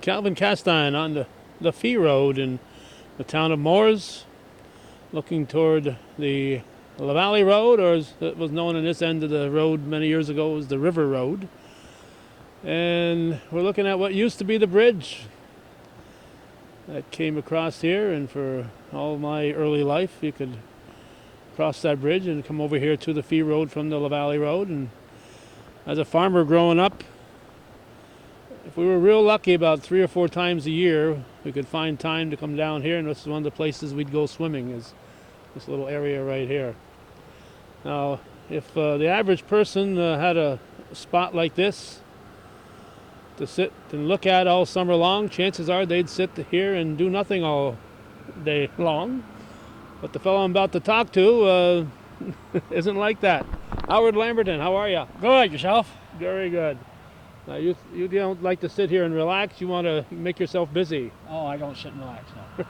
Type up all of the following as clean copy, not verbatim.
Calvin Castine on the Fee Road in the town of Moores, looking toward the La Valley Road, or as it was known in this end of the road many years ago as the River Road. And we're looking at what used to be the bridge that came across here, and for all my early life you could cross that bridge and come over here to the Fee Road from the La Valley Road. And as a farmer growing up, if we were real lucky, about 3 or 4 times a year we could find time to come down here, and this is one of the places we'd go swimming, is this little area right here. Now, if the average person had a spot like this to sit and look at all summer long, chances are they'd sit here and do nothing all day long. But the fellow I'm about to talk to isn't like that. Howard Lamberton, how are you? Good, yourself? Very good. Now, you don't like to sit here and relax. You want to make yourself busy. Oh, I don't sit and relax, no.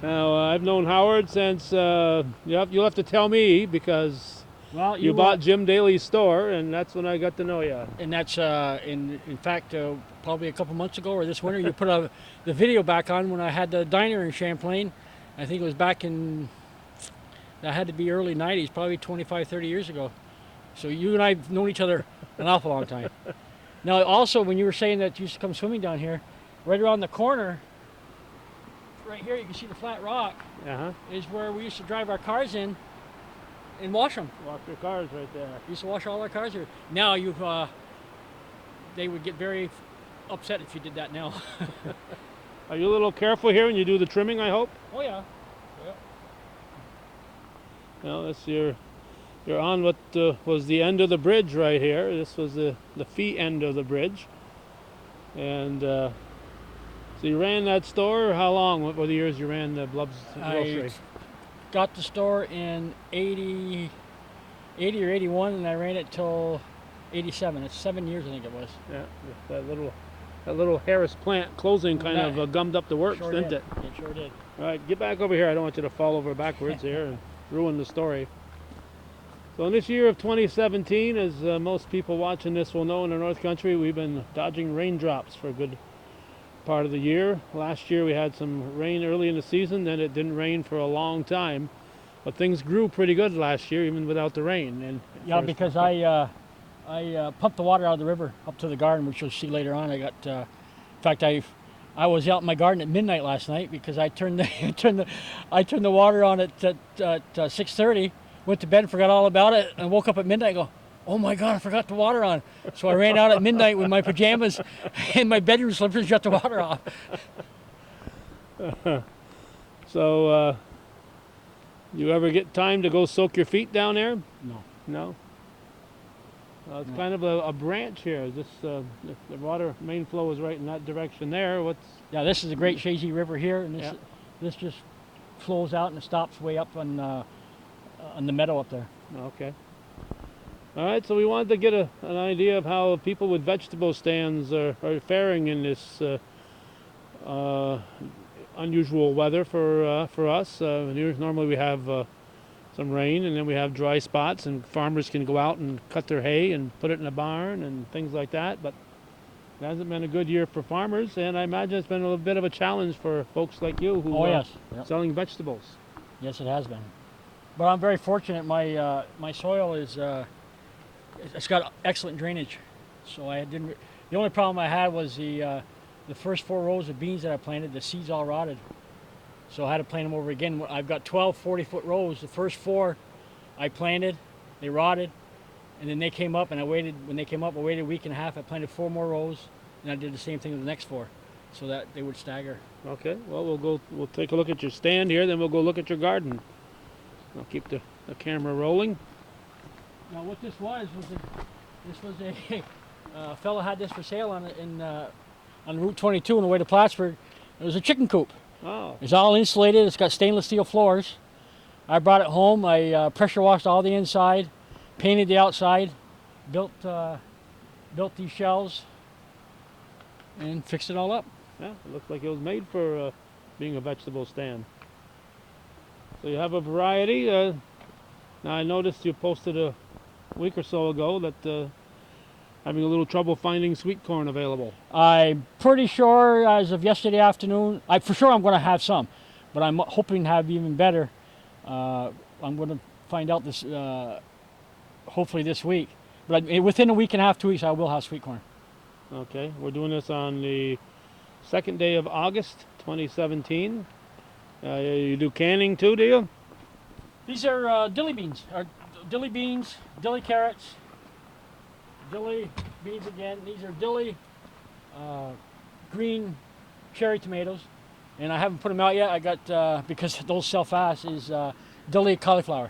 Now, I've known Howard since, you'll have to tell me, because you bought Jim Daly's store, and that's when I got to know you. And that's, in fact, probably a couple months ago or this winter, you put the video back on when I had the diner in Champlain. I think it was back in, that had to be early 90s, probably 25, 30 years ago. So you and I have known each other an awful long time. Now, also, when you were saying that you used to come swimming down here, right around the corner, right here, you can see the flat rock, is where we used to drive our cars in and wash them. Wash your cars right there. We used to wash all our cars here. Now, they would get very upset if you did that now. Are you a little careful here when you do the trimming, I hope? Oh, yeah. Well, that's you're on what was the end of the bridge right here. This was the Fee end of the bridge. And so you ran that store, how long? What were the years you ran the Blub's Grocery? I got the store in 80 or 81, and I ran it till 87. It's 7 years, I think it was. Yeah, that little Harris plant closing kind of gummed up the works, sure didn't did. it? It sure did. All right, get back over here. I don't want you to fall over backwards here and ruin the story. So in this year of 2017, as most people watching this will know, in the North Country, we've been dodging raindrops for a good part of the year. Last year we had some rain early in the season, then it didn't rain for a long time. But things grew pretty good last year, even without the rain. And yeah, because I pumped the water out of the river up to the garden, which you'll see later on. I got, in fact, I was out in my garden at midnight last night because I turned the water on at 6:30. Went to bed and forgot all about it, and woke up at midnight and go, oh my God, I forgot the water on. So I ran out at midnight with my pajamas and my bedroom slippers, shut the water off. So, you ever get time to go soak your feet down there? No. No? It's kind of a branch here. This the water main flow is right in that direction there. Yeah, this is the Great Shazy River here, and this just flows out and it stops way up on the meadow up there. Okay. All right, so we wanted to get an idea of how people with vegetable stands are faring in this unusual weather for us. Normally we have some rain, and then we have dry spots, and farmers can go out and cut their hay and put it in a barn and things like that. But it hasn't been a good year for farmers, and I imagine it's been a little bit of a challenge for folks like you who are selling vegetables. Yes, it has been. But I'm very fortunate. My soil is it's got excellent drainage, so I didn't. The only problem I had was the first 4 rows of beans that I planted. The seeds all rotted, so I had to plant them over again. I've got 12 40-foot rows. The first 4 I planted, they rotted, and then they came up, and I waited. When they came up, I waited a week and a half. I planted 4 more rows, and I did the same thing with the next 4, so that they would stagger. Okay. Well, we'll take a look at your stand here, then we'll go look at your garden. I'll keep the camera rolling. Now, what this was a fellow had this for sale on Route 22 on the way to Plattsburgh. It was a chicken coop. Oh. It's all insulated. It's got stainless steel floors. I brought it home. I pressure washed all the inside, painted the outside, built these shells, and fixed it all up. Yeah, it looks like it was made for being a vegetable stand. So you have a variety. Now I noticed you posted a week or so ago that having a little trouble finding sweet corn available. I'm pretty sure as of yesterday afternoon, for sure I'm going to have some, but I'm hoping to have even better. I'm going to find out this hopefully this week. But within a week and a half, 2 weeks, I will have sweet corn. Okay, we're doing this on the second day of August 2017. You do canning too, do you? These are dilly beans, dilly carrots, dilly beans again. These are dilly green cherry tomatoes, and I haven't put them out yet. I got because those sell fast. Is dilly cauliflower.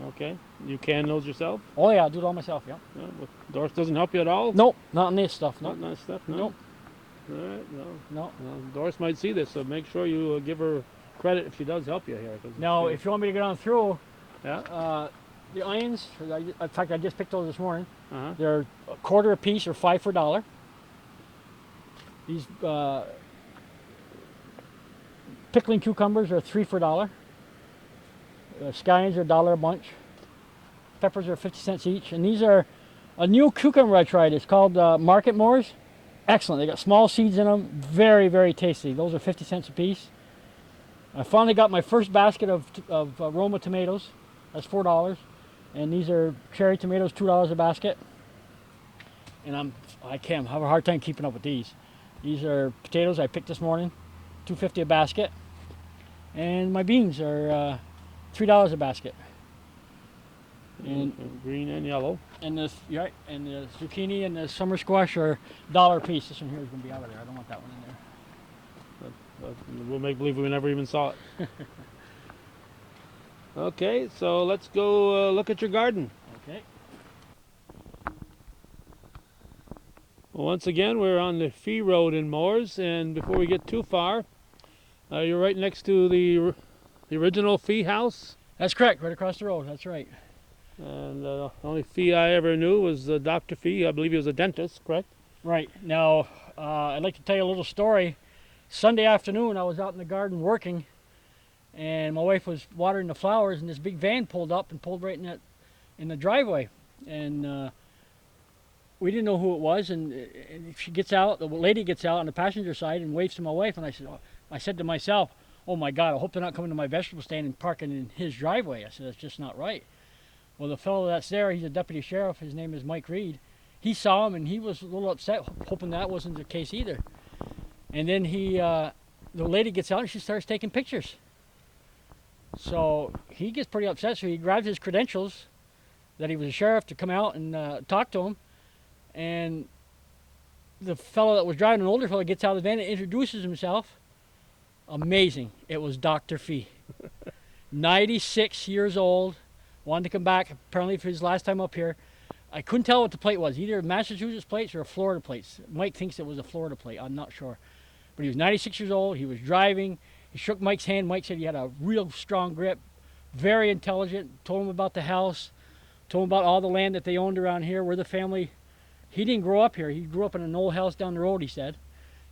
Okay, you can those yourself? Oh yeah, I'll do it all myself. Yeah. But Doris doesn't help you at all? Nope, not in this stuff. Not Nope. in that stuff? No? Nope. All right, no. No. Well, Doris might see this, so make sure you give her credit if she does help you here. Now, if you want me to get on through, Yeah? the onions, in fact, I just picked those this morning. Uh-huh. They're a quarter a piece or 5 for $1. These pickling cucumbers are 3 for $1. Scallions are $1 a bunch. Peppers are 50 cents each. And these are a new cucumber I tried. It's called Market Moors. Excellent. They got small seeds in them. Very, very tasty. Those are 50 cents a piece. I finally got my first basket of Roma tomatoes. That's $4. And these are cherry tomatoes, $2 a basket. And I can't have a hard time keeping up with these. These are potatoes I picked this morning, $2.50 a basket. And my beans are $3 a basket. And green and yellow. and the zucchini and the summer squash are $1 a piece. This one here is going to be out of there. I don't want that one in there. We'll make believe we never even saw it. Okay, so let's go look at your garden. Okay. Well, once again, we're on the Fee Road in Moores, and before we get too far, you're right next to the original Fee house. That's correct. Right across the road. That's right. And the only Fee I ever knew was Dr. Fee. I believe he was a dentist, correct? Right. Now, I'd like to tell you a little story. Sunday afternoon, I was out in the garden working, and my wife was watering the flowers, and this big van pulled up and pulled right in the driveway. And we didn't know who it was, and she gets out, the lady gets out on the passenger side and waves to my wife, and I said to myself, oh my God, I hope they're not coming to my vegetable stand and parking in his driveway. I said, that's just not right. Well, the fellow that's there, he's a deputy sheriff. His name is Mike Reed. He saw him, and he was a little upset, hoping that wasn't the case either. And then the lady gets out, and she starts taking pictures. So he gets pretty upset, so he grabs his credentials that he was a sheriff to come out and talk to him. And the fellow that was driving, an older fellow, gets out of the van and introduces himself. Amazing. It was Dr. Fee. 96 years old. Wanted to come back, apparently for his last time up here. I couldn't tell what the plate was, either Massachusetts plates or a Florida plates. Mike thinks it was a Florida plate, I'm not sure. But he was 96 years old, he was driving, he shook Mike's hand. Mike said he had a real strong grip, very intelligent, told him about the house, told him about all the land that they owned around here, where the family, he didn't grow up here, he grew up in an old house down the road, he said.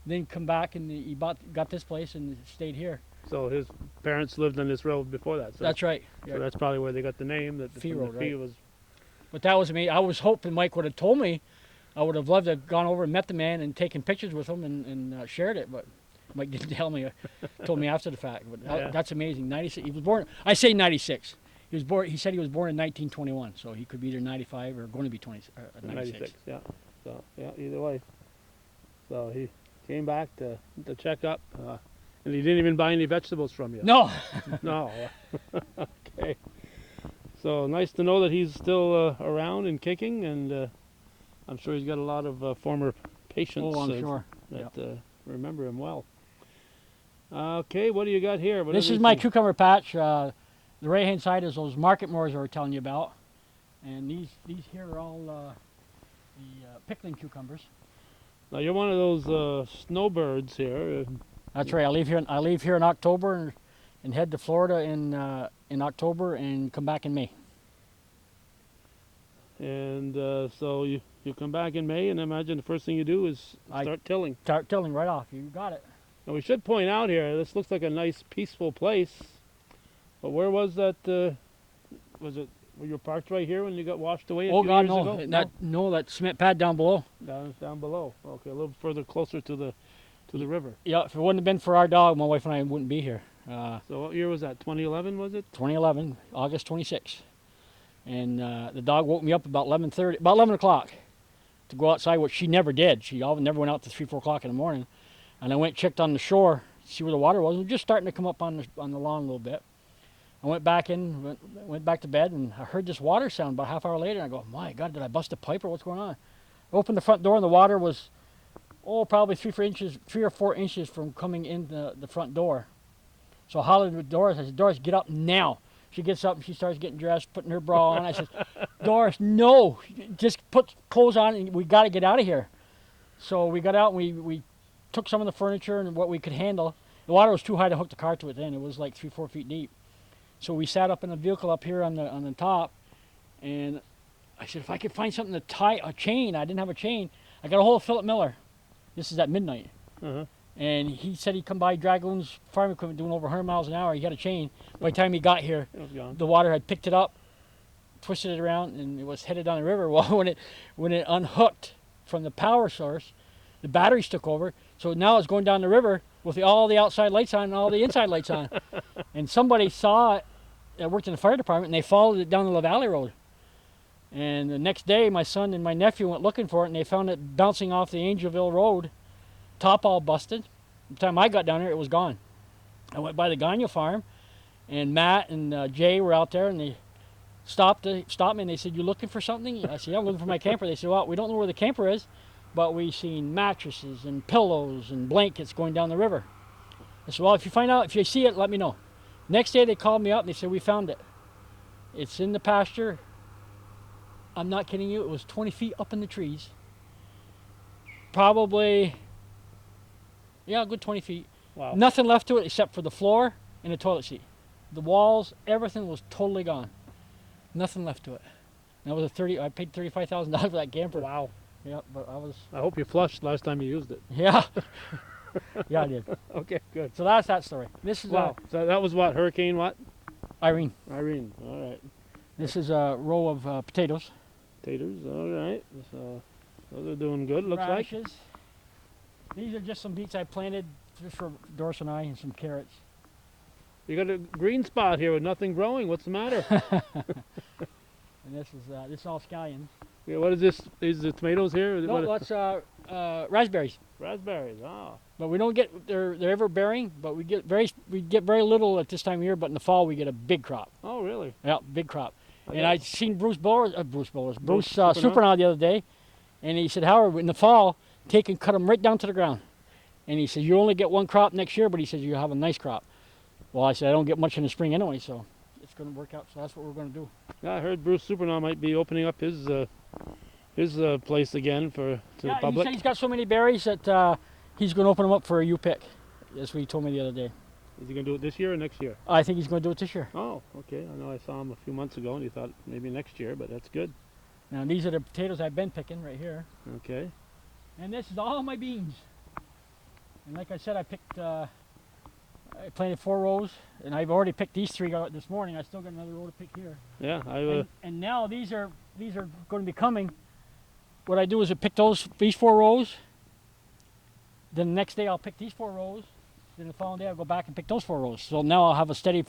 Then come back and he got this place and stayed here. So his parents lived on this road before that. So That's right. So that's probably where they got the name. That Fee the Road, Fee right. was. But that was me. I was hoping Mike would have told me. I would have loved to have gone over and met the man and taken pictures with him and shared it. But Mike didn't tell me. Told me after the fact. But Yeah. that's amazing. 96. He was born. I say 96. He was born. He said he was born in 1921. So he could be either 95 or going to be 96. Yeah. So yeah, either way. So he came back to check up, and he didn't even buy any vegetables from you. No. No. Okay. So nice to know that he's still around and kicking, and I'm sure he's got a lot of former patients Oh, I'm sure. that remember him well. Okay, what do you got here? What This are is my these cucumber patch. The right-hand side is those market moors I was telling you about, and these here are all the pickling cucumbers. Now you're one of those snowbirds here. That's right. I leave here in October and head to Florida in October and come back in May. And so you come back in May, and I imagine the first thing you do is start tilling. Start tilling right off. You got it. Now we should point out here, this looks like a nice peaceful place. But where was that were you parked right here when you got washed away a Oh few God, years no. ago? No, that cement pad down below. Down below. Okay, a little further closer to the river. Yeah, if it wouldn't have been for our dog, my wife and I wouldn't be here. So what year was that? 2011 was it? 2011, August 26th. And the dog woke me up about 11 o'clock to go outside, which she never did. She never went out to 3, 4 o'clock in the morning. And I went checked on the shore, see where the water was. It was just starting to come up on the lawn a little bit. I went back in, went back to bed, and I heard this water sound about a half hour later. And I go, my God, did I bust a pipe or what's going on? I opened the front door, and the water was, probably 3 or 4 inches from coming in the front door. So I hollered at Doris. I said, Doris, get up now. She gets up and she starts getting dressed, putting her bra on. I said, Doris, no, just put clothes on and we got to get out of here. So we got out and we took some of the furniture and what we could handle. The water was too high to hook the car to it then. It was like 3, 4 feet deep. So we sat up in the vehicle up here on the top, and I said, if I could find something to tie a chain, I didn't have a chain. I got a hold of Philip Miller. This is at midnight. Uh-huh. And he said he'd come by Dragoon's farm equipment doing over 100 miles an hour. He had a chain. By the time he got here, It was gone. the water had picked it up, twisted it around, and it was headed down the river. Well, when it unhooked from the power source, the batteries took over. So now it's going down the river with all the outside lights on and all the inside lights on. And somebody saw it that worked in the fire department, and they followed it down the La Valley Road. And the next day, my son and my nephew went looking for it, and they found it bouncing off the Angelville Road, top all busted. By the time I got down there, it was gone. I went by the Gagne farm, and Matt and Jay were out there, and they stopped me, and they said, "You looking for something?" I said, "Yeah, I'm looking for my camper." They said, "Well, we don't know where the camper is, but we seen mattresses and pillows and blankets going down the river." I said, "Well, if you see it, let me know." Next day, they called me up, and they said, "We found it. It's in the pasture." I'm not kidding you. It was 20 feet up in the trees. Probably, yeah, a good 20 feet. Wow. Nothing left to it except for the floor and the toilet seat. The walls, everything was totally gone. Nothing left to it. And it was I paid $35,000 for that camper. Wow. Yeah, but I hope you flushed last time you used it. yeah. Yeah, I did. Okay, good. So that's that story. This is Wow. So that was what? Hurricane what? Irene. Irene. All right. This is a row of potatoes. Taters. All right. So those are doing good. Looks like. Radishes. These are just some beets I planted just for Doris and I, and some carrots. You got a green spot here with nothing growing. What's the matter? And this is all scallions. Yeah, what is this? These are the tomatoes here? No, What- that's raspberries. raspberries. Ah. But we don't get they're ever bearing, but we get very little at this time of year. But in the fall we get a big crop. Oh, really? Yeah, big crop. And yeah. I seen Bruce Supernaut? Supernaut the other day, and he said, Howard, in the fall, take and cut them right down to the ground. And he said, you only get one crop next year, but he says you have a nice crop. Well, I said I don't get much in the spring anyway, so it's going to work out. So that's what we're going to do. Yeah, I heard Bruce Supernaut might be opening up his place again to the He public. said he's got so many berries that he's going to open them up for a U-pick. That's what he told me the other day. Is he going to do it this year or next year? I think he's going to do it this year. Oh, okay. I know I saw him a few months ago, and you thought maybe next year, but that's good. Now these are the potatoes I've been picking right here. Okay. And this is all my beans. And like I said, I planted 4 rows, and I've already picked these 3 out this morning. I still got another row to pick here. Yeah, And now these are going to be coming. What I do is I pick these 4 rows. Then the next day I'll pick these 4 rows. Then the following day I'll go back and pick those 4 rows. So now I'll have a steady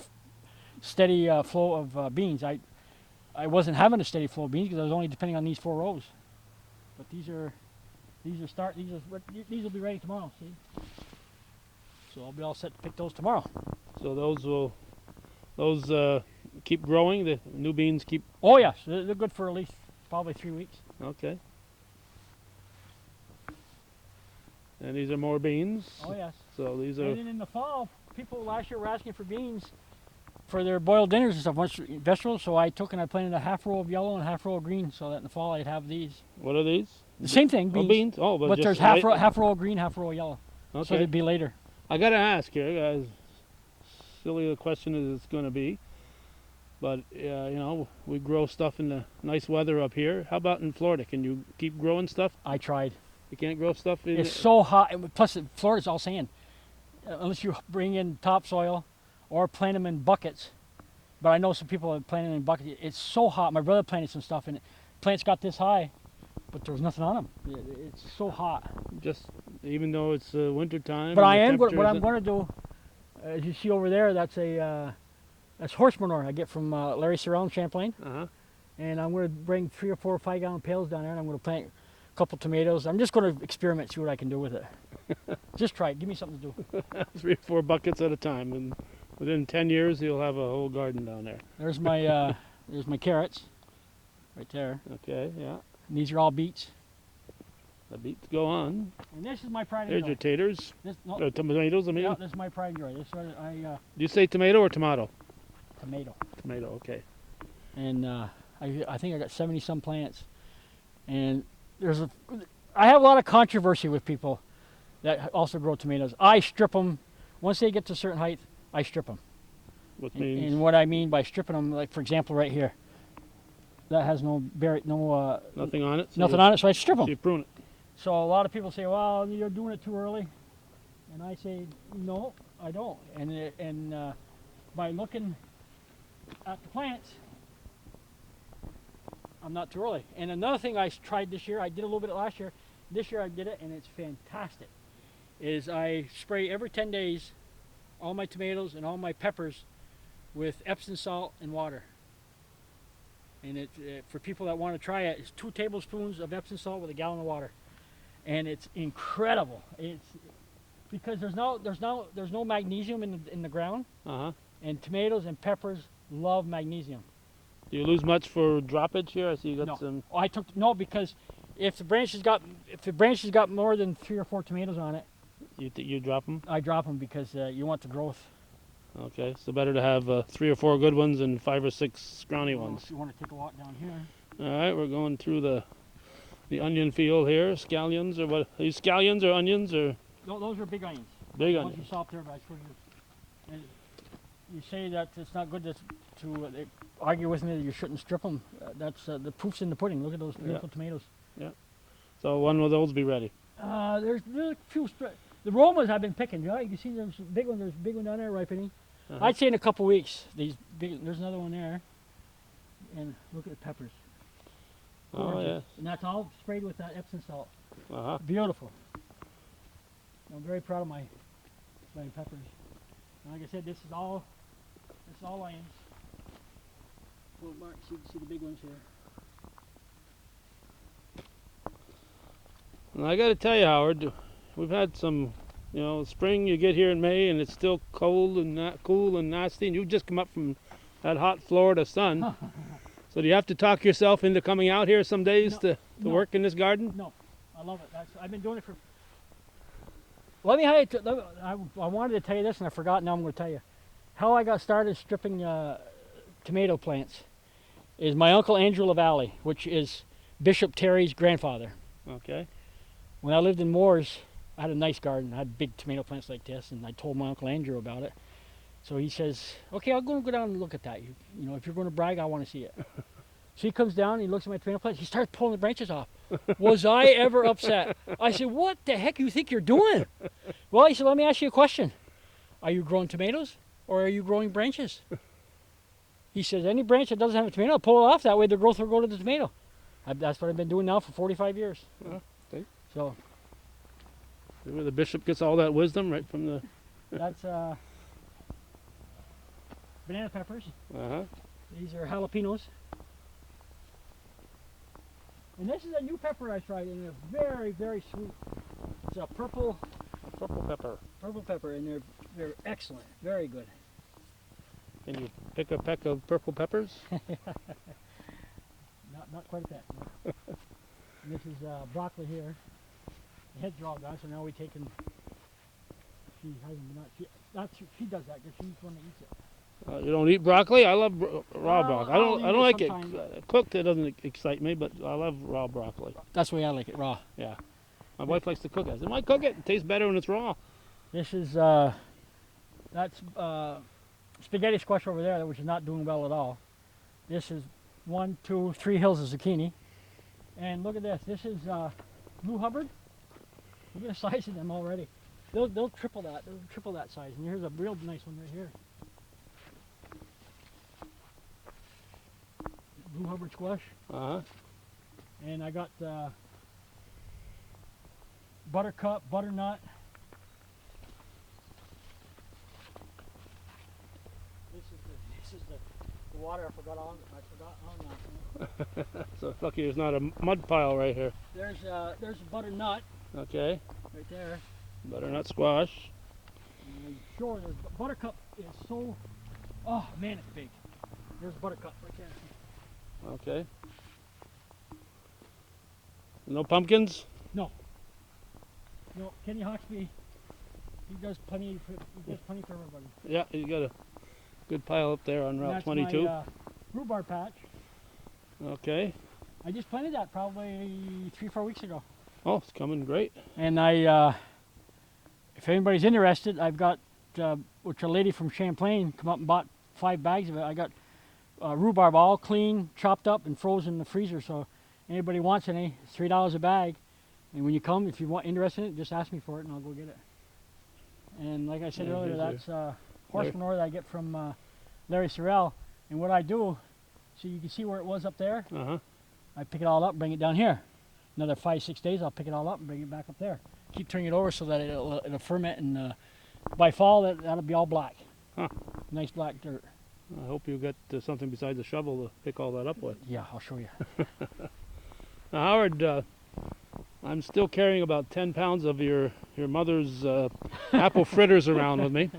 flow of beans. I wasn't having a steady flow of beans because I was only depending on these 4 rows. But these will be ready tomorrow. See. So I'll be all set to pick those tomorrow. so those keep growing. The new beans keep. Oh yes, they're good for at least probably 3 weeks. Okay. And these are more beans. Oh yes. So these And are. then in the fall, people last year were asking for beans for their boiled dinners and stuff, vegetables. So I took and I planted a half row of yellow and a half row of green, so that in the fall I'd have these. What are these? The same thing, beans. Oh, beans. Oh, But just there's right- half row of green, half row of yellow. Okay. So they'd be later. I gotta ask here, guys. Silly the question as it's gonna be, but we grow stuff in the nice weather up here. How about in Florida? Can you keep growing stuff? I tried. You can't grow stuff in. It's so hot. And plus, Florida's all sand. Unless you bring in topsoil or plant them in buckets, But I know some people are planting in buckets. It's so hot. My brother planted some stuff, and plants got this high, but there was nothing on them. It's so hot. Just even though it's winter time. But and I the am what temperature I'm isn't- going to do. As you see over there, that's horse manure I get from Larry Sorrell in Champlain, Uh-huh. and I'm going to bring 3 or 4 5-gallon pails down there, and I'm going to plant a couple tomatoes. I'm just going to experiment, see what I can do with it. Just try it. Give me something to do. 3 or 4 buckets at a time, and within 10 years you'll have a whole garden down there. There's my carrots, right there. Okay, yeah. And these are all beets. The beets go on. And this is my pride and There's joy. your taters. This, no, Tomatoes, I mean. yeah, this is my pride and joy. This is what Do you say tomato or tomato? tomato. Tomato, okay. And I think I got 70 some plants. And I have a lot of controversy with people that also grow tomatoes. I strip them once they get to a certain height. I strip them. Which means And what I mean by stripping them, like for example, right here, that has nothing on it. So nothing you, on it, so I strip so them. you prune it. So a lot of people say, "Well, you're doing it too early," and I say, "No, I don't." And by looking at the plants, I'm not too early. And another thing I tried this year, I did a little bit last year. This year I did it, and it's fantastic. Is I spray every 10 days all my tomatoes and all my peppers with Epsom salt and water. And for people that want to try it, it's 2 tablespoons of Epsom salt with a gallon of water, and it's incredible. It's because there's no magnesium in the ground, Uh-huh. and tomatoes and peppers love magnesium. Do you lose much for droppage here? I see you got No. some. No, because if the branches got more than 3 or 4 tomatoes on it, You drop them? I drop them because you want the growth. Okay, so better to have 3 or 4 good ones than 5 or 6 scrawny ones. If you want to take a walk down here. All right, we're going through the onion field here. Scallions or what? Are these scallions or onions or Those are big onions. big The ones onions? you saw up there, but I showed you. And you say that it's not good to they argue with me that you shouldn't strip them. That's the proof's in the pudding. Look at those beautiful tomatoes. So one of those be ready. There's a few. The Romas I've been picking. You can see there's a big one. There's a big one down there ripening. Uh-huh. I'd say in a couple weeks. There's another one there. And look at the peppers. Oh Gorgeous. yes. And that's all sprayed with that Epsom salt. Uh-huh. Beautiful. I'm very proud of my peppers. And like I said, this is all onions. Well, Mark, see the big ones here. And I got to tell you, Howard, we've had some, spring you get here in May and it's still cold and cool and nasty, and you just come up from that hot Florida sun. So do you have to talk yourself into coming out here some days to No. work in this garden? No, I love it. I've been doing it for. Let me tell you. I wanted to tell you this and I forgot. Now I'm going to tell you how I got started stripping tomato plants. Is my uncle Andrew LaValle, which is Bishop Terry's grandfather. Okay. When I lived in Moores, I had a nice garden. I had big tomato plants like this, and I told my Uncle Andrew about it. So he says, "Okay, I'm going to go down and look at that. If you're going to brag, I want to see it." So he comes down, and he looks at my tomato plants. He starts pulling the branches off. Was I ever upset? I said, "What the heck you think you're doing?" Well, he said, "Let me ask you a question. Are you growing tomatoes, or are you growing branches?" He says, "Any branch that doesn't have a tomato, I'll pull it off. That way the growth will go to the tomato." That's what I've been doing now for 45 years. Okay. So Where the bishop gets all that wisdom right from the. that's banana peppers. Uh-huh. These are jalapenos. And this is a new pepper I tried, and they're very, very sweet. It's a purple pepper, and they're excellent, very good. Can you pick a peck of purple peppers? Not quite that. No. And this is broccoli here. The heads are all gone, so now we're taking. She does that because she's the one that eats it. You don't eat broccoli? I love raw Well, broccoli. I'll eat I don't it like it sometimes. cooked. It doesn't excite me, but I love raw broccoli. That's the way I like it, raw. Yeah. My wife likes to cook it. I said, "Why cook it? It tastes better when it's raw." This is that's spaghetti squash over there, which is not doing well at all. This is 1, 2, 3 hills of zucchini. And look at this. This is Blue Hubbard. Look at the size of them already. They'll triple that. They'll triple that size. And here's a real nice one right here. blue Hubbard squash, Uh-huh. and I got buttercup, butternut. This is the water I forgot on that. So lucky there's not a mud pile right here. There's a butternut Okay. right there. Butternut squash. And sure, there's buttercup is so. Oh man, it's big. There's buttercup right there. Okay. No pumpkins? No, Kenny Hawksby, he does plenty for everybody. Yeah, you got a good pile up there on And Route that's 22. my rhubarb patch. Okay. I just planted that probably 3-4 weeks ago. Oh, it's coming great. And I, if anybody's interested, I've got, which a lady from Champlain come up and bought 5 bags of it. I got rhubarb all clean, chopped up, and frozen in the freezer. So anybody wants any, it's $3 a bag. And when you come, if you want interested in it, just ask me for it, and I'll go get it. And like I said Yeah, earlier, here's that's horse manure that I get from Larry Sorrell. And what I do, so you can see where it was up there. Uh-huh. I pick it all up, bring it down here. Another 5-6 days, I'll pick it all up and bring it back up there. Keep turning it over so that it'll ferment, and by fall that'll be all black. Huh. Nice black dirt. I hope you got something besides a shovel to pick all that up with. Yeah, I'll show you. Now, Howard, I'm still carrying about 10 pounds of your mother's apple fritters around with me.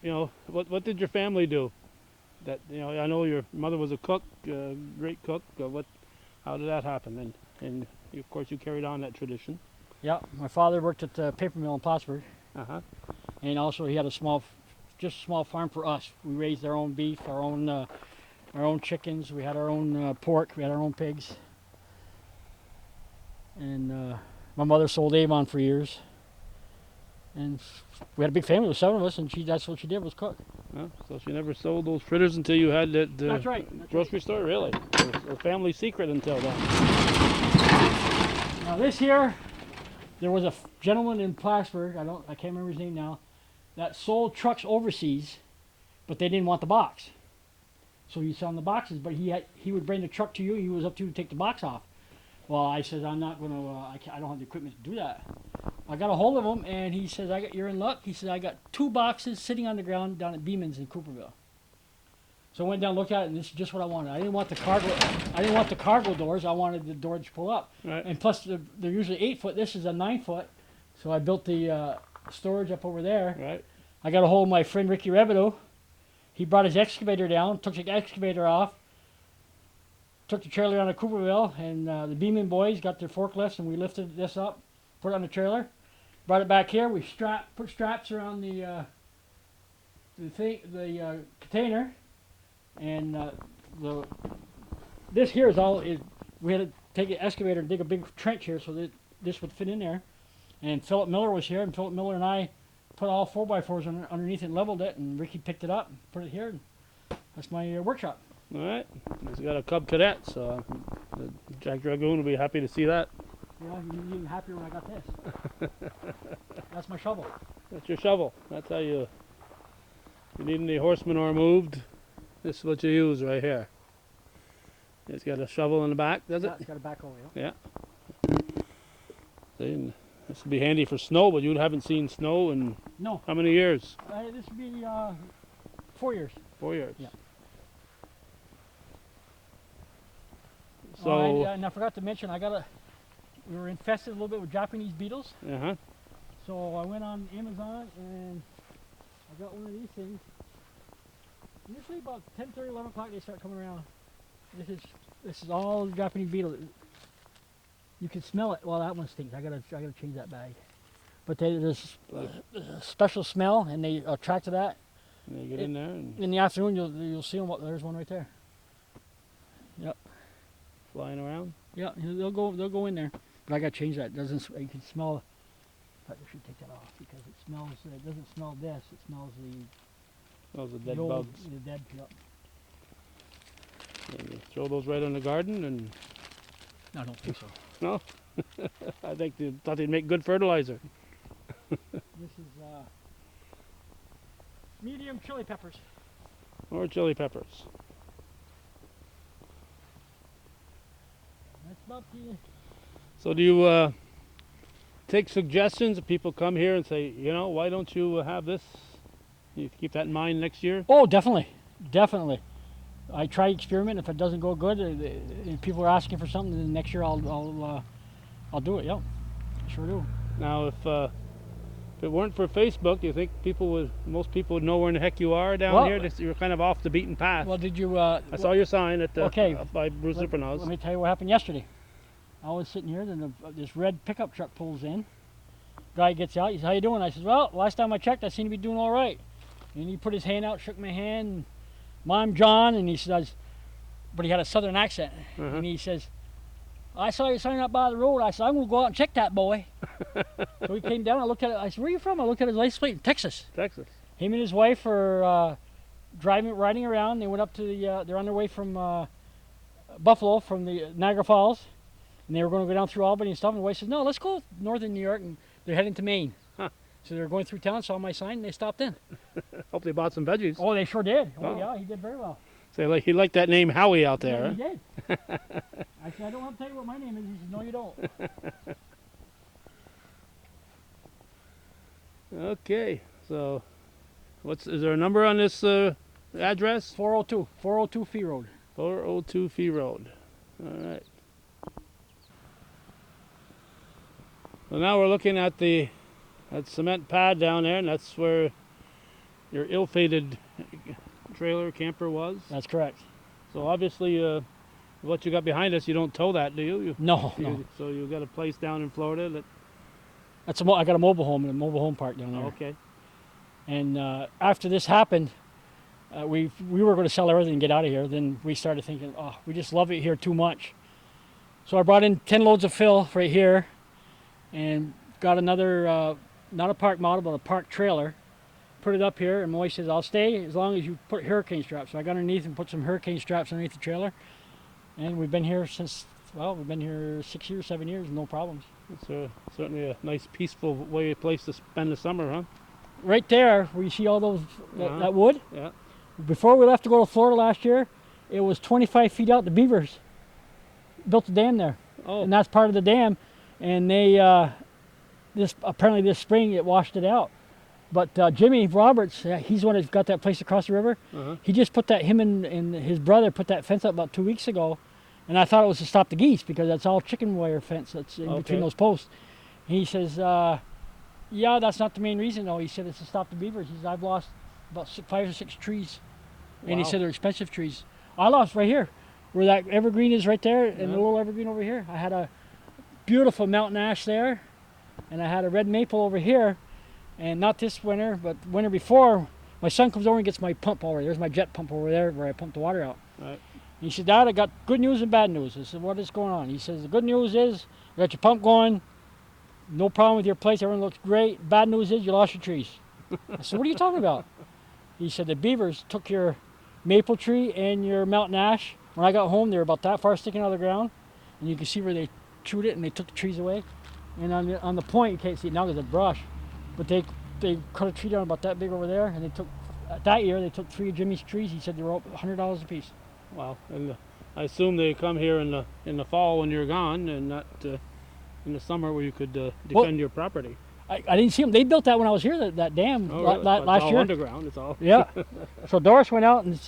You know, what did your family do? That, you know, I know your mother was a cook, great cook. How did that happen? And of course you carried on that tradition. Yeah, my father worked at the paper mill in Plattsburgh, Uh-huh. and also he had a small farm for us. We raised our own beef, our own chickens. We had our own pork. We had our own pigs. And my mother sold Avon for years. And we had a big family with 7 of us, and that's what she did, was cook. So she never sold those fritters until you had that That's right. grocery store, really? A family secret until then. Now this here, there was a gentleman in Plattsburgh, I can't remember his name now, that sold trucks overseas, but they didn't want the box. So he's selling the boxes, but he would bring the truck to you. He was up to you to take the box off. Well, I said, I'm not going to, I don't have the equipment to do that. I got a hold of him, and he says, you're in luck. He says, I got 2 boxes sitting on the ground down at Beeman's in Cooperville. So I went down and looked at it, and this is just what I wanted. I didn't want the cargo doors. I wanted the doors to pull up. Right. And plus, they're usually 8 foot. This is a 9 foot. So I built the storage up over there. Right. I got a hold of my friend Ricky Rebido. He brought his excavator down, took the excavator off, took the trailer down to Cooperville, and the Beeman boys got their forklifts, and we lifted this up, put it on the trailer, brought it back here. We put straps around the container, and this here we had to take an excavator and dig a big trench here so that this would fit in there. And Philip Miller was here, and Philip Miller and I put all 4x4s underneath it and leveled it, and Ricky picked it up and put it here. And that's my workshop. All right. He's got a Cub Cadet, so Jack Dragoon will be happy to see that. Yeah, you're even happier when I got this. That's my shovel. That's your shovel. That's how you need any horse manure moved. This is what you use right here. It's got a shovel in the back, does it? It's got a backhoe, Yeah. See, and this would be handy for snow, but you haven't seen snow in No. how many years? This would be 4 years. 4 years. Yeah. So, and I forgot to mention, we were infested a little bit with Japanese beetles. uh-huh. So I went on Amazon and I got one of these things. Usually about 10:30, 11 o'clock they start coming around. This is all Japanese beetle. You can smell it. Well, that one stinks. I gotta change that bag. But there's a special smell, and they attract to that. And you get in there and In the afternoon, you'll see them. There's one right there. Yep. flying around. Yeah, they'll go in there. But I gotta change that. You can smell. In fact, I should take that off because it smells. It doesn't smell this. It smells Those are dead the old, bugs. The dead. Yep. And you throw those right on the garden, and No, I don't think so. no, I think they thought they'd make good fertilizer. This is medium chili peppers. or chili peppers. That's about the. So do you take suggestions if people come here and say, you know, why don't you have this? You keep that in mind next year? Oh, definitely, definitely. I try experiment. If it doesn't go good, if people are asking for something, then next year I'll do it. Yep, sure do. Now, if it weren't for Facebook, do you think most people would know where in the heck you are down here? You're kind of off the beaten path. Well, did you? I saw your sign at up by Bruce Let Supernose. me tell you what happened yesterday. I was sitting here, then this red pickup truck pulls in. Guy gets out. He says, "How you doing?" I says, "Well, last time I checked, I seem to be doing all right." And he put his hand out, shook my hand. And, "I'm John," and he says, but he had a southern accent, and he says, "I saw you sign up by the road." I said, "I'm gonna go out and check that boy." So he came down. I looked at it. I said, "Where are you from?" I looked at his license plate. Texas. Texas. Him and his wife are riding around. They went up to the. They're on their way from Buffalo, from the Niagara Falls, and they were going to go down through Albany and stuff. And the wife says, "No, let's go northern New York," and they're heading to Maine. Huh. So they're going through town. Saw my sign, and they stopped in. Hope they bought some veggies. Oh, they sure did. Oh, Oh. yeah, he did very well. So he liked that name Howie out there. Yeah, he did. I said, "I don't want to tell you what my name is." He said, "No, you don't." Okay, so is there a number on this address? 402 Fee Road. 402 Fee Road. All right. So now we're looking at that cement pad down there, and that's where your ill-fated trailer camper was. That's correct. So obviously, what you got behind us, you don't tow that, do you? No. So you got a place down in Florida that. I got a mobile home and a mobile home park down there. Okay. And after this happened, we were going to sell everything and get out of here. Then we started thinking, oh, we just love it here too much. So I brought in 10 loads of fill right here, and got another, not a park model, but a park trailer. Put it up here, and Moy says, "I'll stay as long as you put hurricane straps." So I got underneath and put some hurricane straps underneath the trailer. And we've been here we've been here 6 years, 7 years, no problems. It's certainly a nice, peaceful place to spend the summer, huh? Right there, where you see all those, that wood. Yeah. Before we left to go to Florida last year, it was 25 feet out. The beavers built a dam there. Oh. And that's part of the dam. And they, apparently this spring, it washed it out. But Jimmy Roberts, he's the one that's got that place across the river. He just put that, him and his brother put that fence up about 2 weeks ago. And I thought it was to stop the geese, because that's all chicken wire fence that's in between those posts. And he says, yeah, that's not the main reason, though. He said it's to stop the beavers. He said, "I've lost about 5 or 6 trees." And he said they're expensive trees. I lost right here, where that evergreen is right there, and the little evergreen over here. I had a beautiful mountain ash there, and I had a red maple over here. And not this winter, but winter before, my son comes over and gets my pump over. There's my jet pump over there where I pump the water out. Right. He said, "Dad, I got good news and bad news." I said, "What is going on?" He says, "The good news is you got your pump going, no problem with your place, everything looks great. Bad news is you lost your trees." I said, "What are you talking about?" He said, "The beavers took your maple tree and your mountain ash. When I got home, they were about that far sticking out of the ground, and you can see where they chewed it and they took the trees away. And on the point, you can't see it now because it's brush, but they cut a tree down about that big over there, and they took, that year, they took 3 of Jimmy's trees." He said they were up $100 a piece. Wow. And I assume they come here in the fall when you're gone, and not in the summer where you could defend your property. I didn't see them. They built that when I was here, that dam Really? last It's all year. underground. It's all. Yeah. So Doris went out and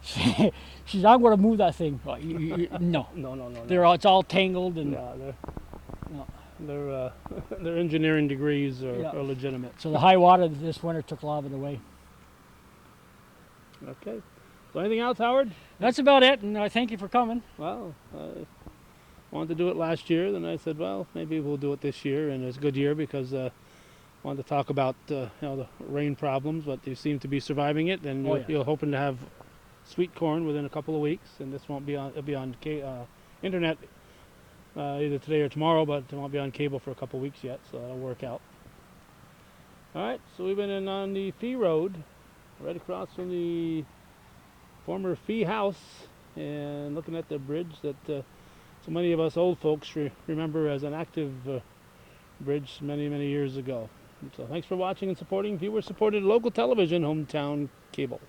she said, "I'm going to move that thing." Well, no. No. It's all tangled and. Yeah, their engineering degrees are legitimate. So the high water this winter took a lot of it away. Okay. So anything else, Howard? That's about it, and I thank you for coming. Well, I wanted to do it last year. Then I said, well, maybe we'll do it this year, and it's a good year because I wanted to talk about the rain problems, but you seem to be surviving it, and you're hoping to have sweet corn within a couple of weeks, and this won't be on. It'll be on internet either today or tomorrow, but it won't be on cable for a couple of weeks yet, so that'll work out. All right, so we've been in on the Fee Road, right across from the former Fee House, and looking at the bridge that so many of us old folks remember as an active bridge many, many years ago. And so thanks for watching and supporting viewer-supported local television, Hometown Cable.